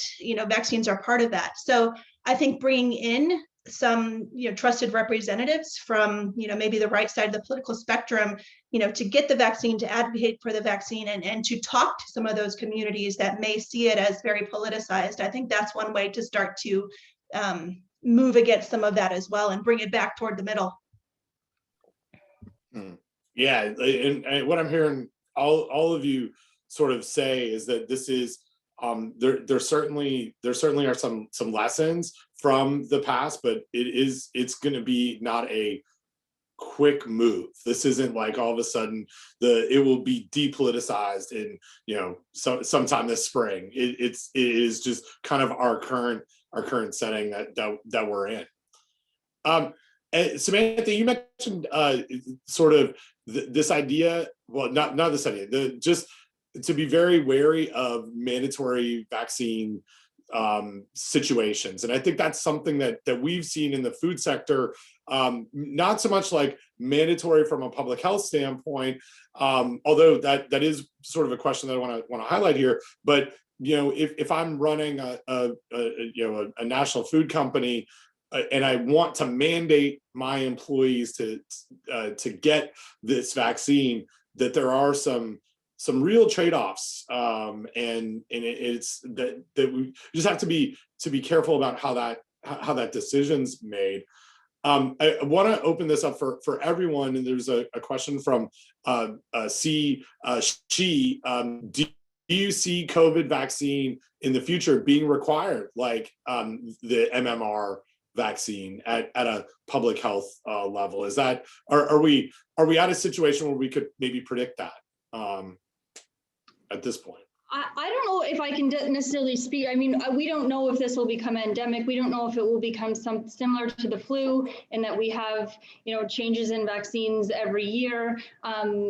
vaccines are part of that. So I think bringing in some trusted representatives from maybe the right side of the political spectrum, to get the vaccine, to advocate for the vaccine, and to talk to some of those communities that may see it as very politicized. I think that's one way to start to move against some of that as well and bring it back toward the middle. Yeah, and what I'm hearing all of you sort of say is that this is there certainly are some lessons from the past, but it's going to be not a quick move. This isn't like all of a sudden it will be depoliticized in sometime this spring. It is just kind of our current setting that we're in. Samantha, you mentioned sort of this idea. Well, not this idea. Just to be very wary of mandatory vaccine situations, and I think that's something that we've seen in the food sector. Not so much like mandatory from a public health standpoint, although that is sort of a question that I want to highlight here. But if I'm running a national food company, and I want to mandate my employees to get this vaccine, that there are some real trade-offs, and it's that we just have to be careful about how that decision's made. I want to open this up for everyone, and there's a question from C. She. Do you see COVID vaccine in the future being required, like the MMR vaccine at a public health level? Is that are we at a situation where we could maybe predict that at this point? I don't know if I can necessarily speak. I mean, we don't know if this will become endemic. We don't know if it will become similar to the flu, and that we have, changes in vaccines every year.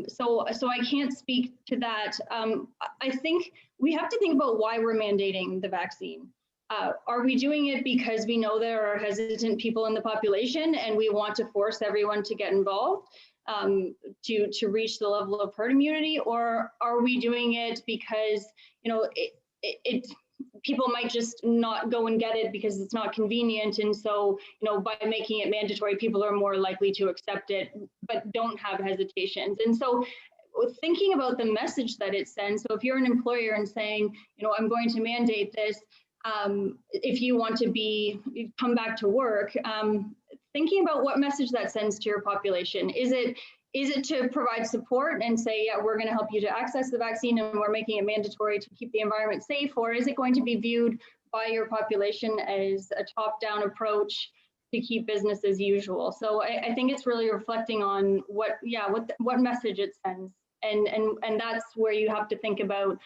So I can't speak to that. I think we have to think about why we're mandating the vaccine. Are we doing it because we know there are hesitant people in the population and we want to force everyone to get involved? To reach the level of herd immunity, or are we doing it because people might just not go and get it because it's not convenient, and so by making it mandatory, people are more likely to accept it but don't have hesitations. And so thinking about the message that it sends, so if you're an employer and saying, I'm going to mandate this, if you want to come back to work, thinking about what message that sends to your population. Is it to provide support and say, yeah, we're going to help you to access the vaccine and we're making it mandatory to keep the environment safe? Or is it going to be viewed by your population as a top-down approach to keep business as usual? So I think it's really reflecting on what message it sends. And that's where you have to think about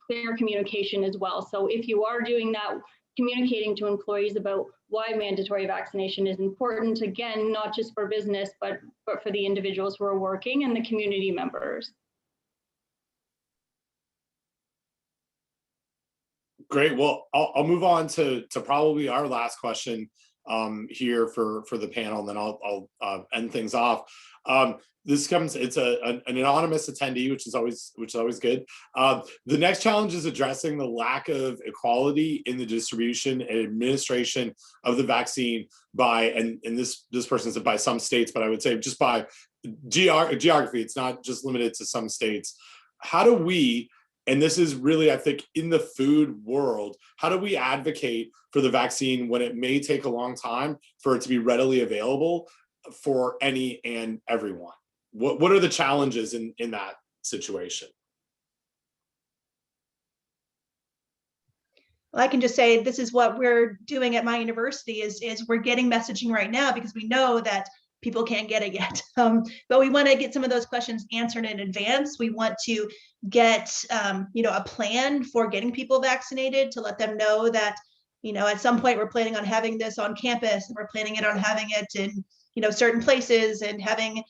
clear communication as well. So if you are doing that, communicating to employees about why mandatory vaccination is important, again, not just for business, but for the individuals who are working and the community members. Great. Well, I'll move on to probably our last question here for the panel, and then I'll end things off. It's an anonymous attendee, which is always good. The next challenge is addressing the lack of equality in the distribution and administration of the vaccine and this person said by some states, but I would say just by geography. It's not just limited to some states. How do we, and this is really, I think, in the food world, how do we advocate for the vaccine when it may take a long time for it to be readily available for any and everyone? What are the challenges in that situation? Well, I can just say this is what we're doing at my university is we're getting messaging right now, because we know that people can't get it yet. But we want to get some of those questions answered in advance. We want to get, a plan for getting people vaccinated, to let them know that, at some point we're planning on having this on campus, and we're planning on having it in, certain places, and having,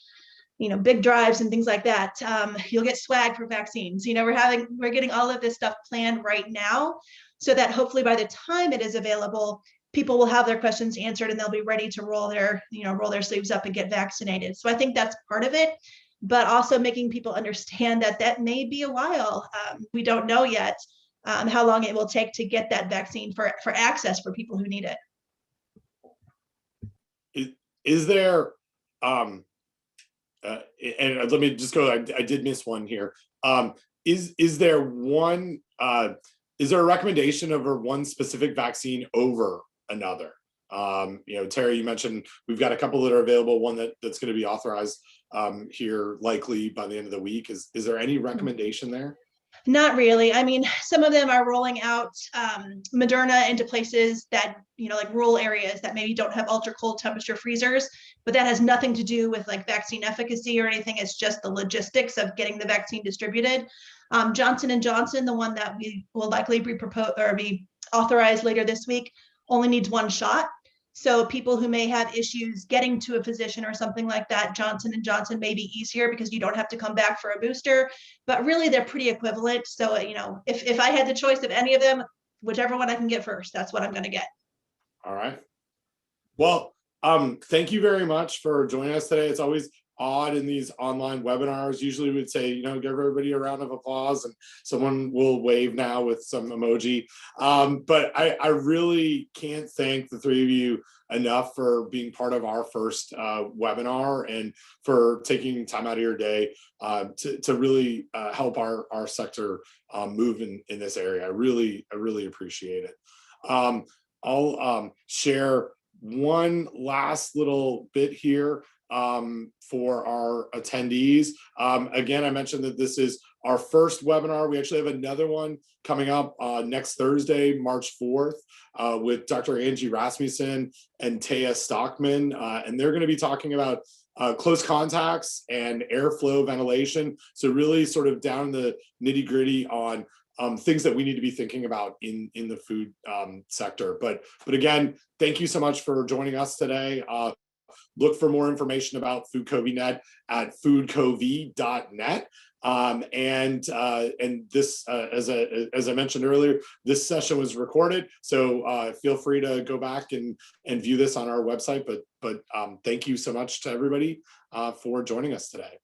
big drives and things like that. You'll get swag for vaccines. We're getting all of this stuff planned right now, so that hopefully by the time it is available, people will have their questions answered and they'll be ready to roll their sleeves up and get vaccinated. So I think that's part of it, but also making people understand that that may be a while. We don't know yet how long it will take to get that vaccine for access for people who need it. Is there, and let me just go, I did miss one here. Is there one, is there a recommendation over one specific vaccine over another? Terry, you mentioned we've got a couple that are available, one that's going to be authorized here likely by the end of the week. Is there any recommendation there? Not really. I mean, some of them are rolling out Moderna into places that, like rural areas that maybe don't have ultra cold temperature freezers, but that has nothing to do with like vaccine efficacy or anything. It's just the logistics of getting the vaccine distributed. Johnson & Johnson, the one that we will likely be authorized later this week, only needs one shot. So people who may have issues getting to a physician or something like that, Johnson & Johnson may be easier because you don't have to come back for a booster, but really they're pretty equivalent. So, if I had the choice of any of them, whichever one I can get first, that's what I'm going to get. All right. Well, thank you very much for joining us today. It's always odd in these online webinars. Usually we'd say, give everybody a round of applause, and someone will wave now with some emoji. But I really can't thank the three of you enough for being part of our first webinar, and for taking time out of your day to really help our sector move in this area. I really appreciate it. I'll share one last little bit here for our attendees. Again, I mentioned that this is our first webinar. We actually have another one coming up next Thursday, March 4th, with Dr. Angie Rasmussen and Taya Stockman, and they're going to be talking about close contacts and airflow ventilation. So really sort of down the nitty gritty on things that we need to be thinking about in the food sector. But again, thank you so much for joining us today. Look for more information about FoodCoveyNet at foodcovey.net. And this, as I mentioned earlier, this session was recorded, so feel free to go back and view this on our website. But thank you so much to everybody for joining us today.